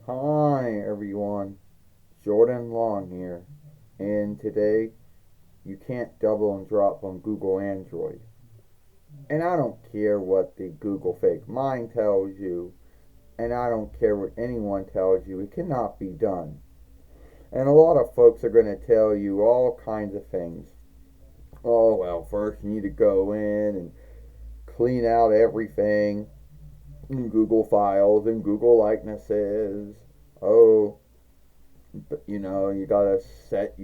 Hi everyone, Jordan Long here, and today you can't double and drop on Google Android. And I don't care what the Google fake mind tells you, and I don't care what anyone tells you, it cannot be done. And a lot of folks are going to tell you all kinds of things. Oh, well, first you need to go in and clean out everything in Google files and Google likenesses. Oh, you gotta set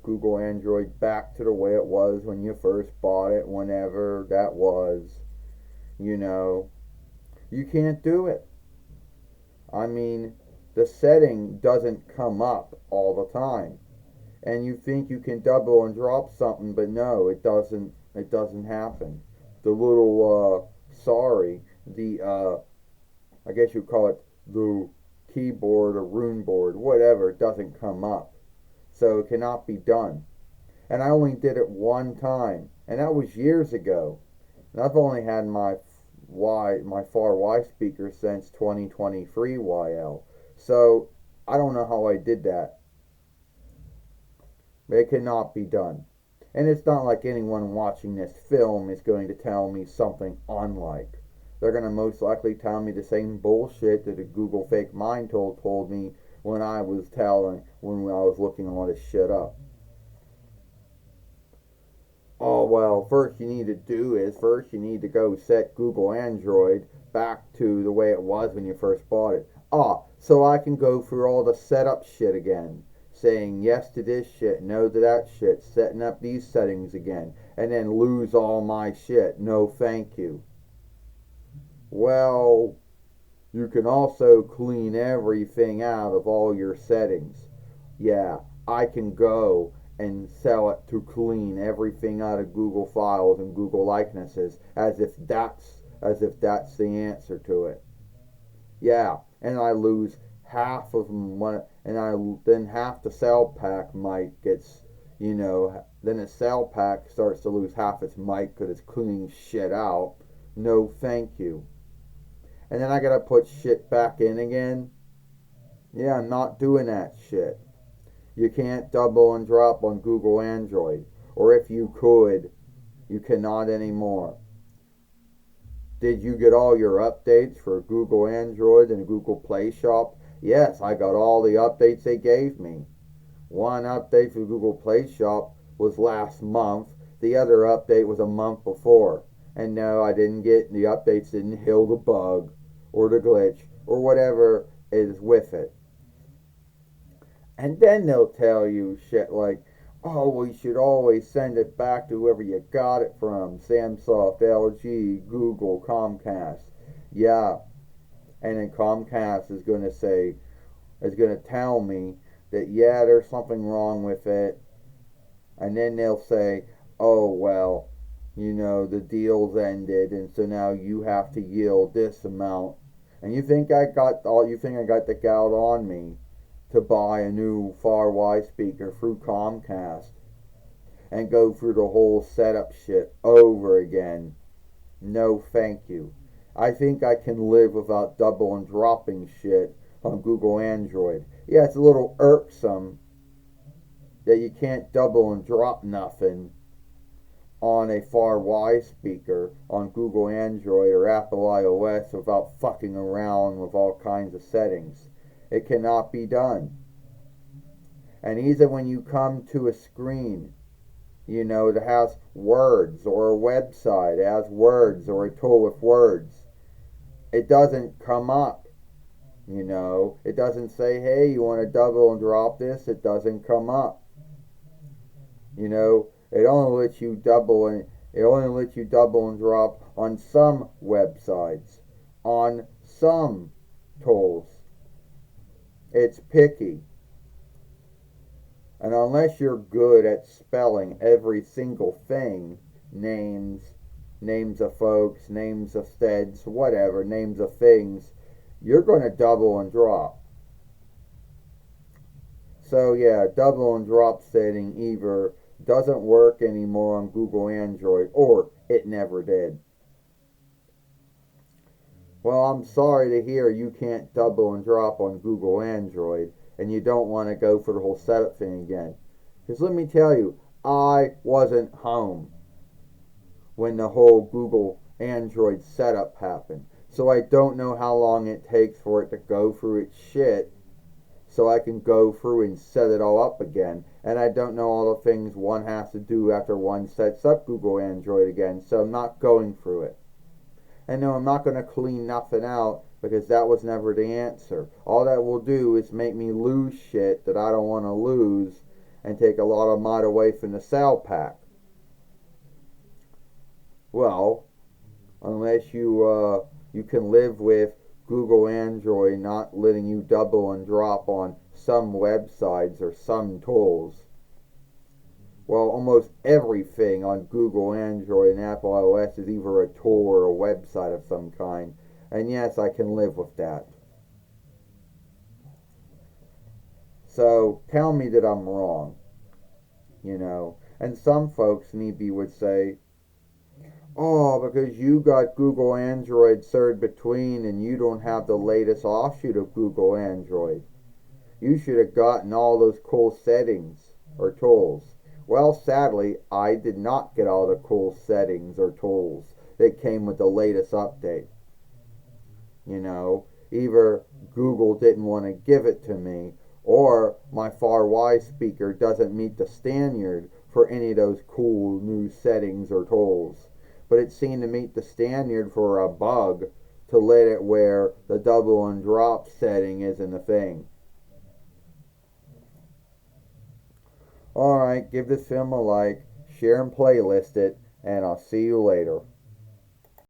Google Android back to the way it was when you first bought it, whenever that was. You know, you can't do it. I mean, the setting doesn't come up all the time, and you think you can double and drop something, but no, it doesn't. It doesn't happen. The little I guess you call it the keyboard or rune board, whatever, it doesn't come up. So it cannot be done. And I only did it one time, and that was years ago. And I've only had my far Y speaker since 2023 YL. So I don't know how I did that, but it cannot be done. And it's not like anyone watching this film is going to tell me something unlike. They're going to most likely tell me the same bullshit that the Google fake mind told me when I was looking all this shit up. Oh, well, first you need to go set Google Android back to the way it was when you first bought it. So I can go through all the setup shit again, saying yes to this shit, no to that shit, setting up these settings again, and then lose all my shit. No, thank you. Well, you can also clean everything out of all your settings. Yeah, I can go and sell it to clean everything out of Google files and Google likenesses as if that's the answer to it. Yeah, and I lose half of and I then half the cell pack might gets then the cell pack starts to lose half its mic because it's cleaning shit out. No, thank you. And then I gotta put shit back in again. Yeah, I'm not doing that shit. You can't double and drop on Google Android. Or if you could, you cannot anymore. Did you get all your updates for Google Android and Google Play Shop? Yes, I got all the updates they gave me. One update for Google Play Shop was last month. The other update was a month before. And no, I didn't get the updates didn't heal the bug or the glitch or whatever is with it. And then they'll tell you shit like, oh, we should always send it back to whoever you got it from. Samsung, LG, Google, Comcast. Yeah. And then Comcast is going to tell me that, yeah, there's something wrong with it. And then they'll say, oh, well, the deal's ended, and so now you have to yield this amount. And you think I got the gout on me to buy a new far Y speaker through Comcast and go through the whole setup shit over again. No, thank you. I think I can live without double and dropping shit on Google Android. Yeah, it's a little irksome that you can't double and drop nothing on a far Y speaker on Google Android or Apple iOS without fucking around with all kinds of settings. It cannot be done. And even when you come to a screen, that has words or a website, it has words or a tool with words, it doesn't come up. It doesn't say, hey, you want to double and drop this? It doesn't come up. It only lets you double and drop on some websites, on some tools. It's picky. And unless you're good at spelling every single thing, names of folks, names of steads, whatever, names of things, you're going to double and drop. So yeah, double and drop setting either doesn't work anymore on Google Android or it never did. Well, I'm sorry to hear you can't double and drop on Google Android and you don't want to go for the whole setup thing again. Because let me tell you, I wasn't home when the whole Google Android setup happened. So I don't know how long it takes for it to go through its shit so I can go through and set it all up again. And I don't know all the things one has to do after one sets up Google Android again, so I'm not going through it. And no, I'm not going to clean nothing out because that was never the answer. All that will do is make me lose shit that I don't want to lose and take a lot of mod away from the sale pack. Well, unless you can live with Google Android not letting you double and drop on some websites or some tools. Well, almost everything on Google Android and Apple iOS is either a tool or a website of some kind. And yes, I can live with that. So tell me that I'm wrong, you know. And some folks maybe would say, oh, because you got Google Android third between and you don't have the latest offshoot of Google Android. You should have gotten all those cool settings or tools. Well, sadly, I did not get all the cool settings or tools that came with the latest update. You know, either Google didn't want to give it to me, or my FarWi speaker doesn't meet the standard for any of those cool new settings or tools. But it seemed to meet the standard for a bug to let it where the double and drop setting isn't a thing. Alright, give this film a like, share and playlist it, and I'll see you later.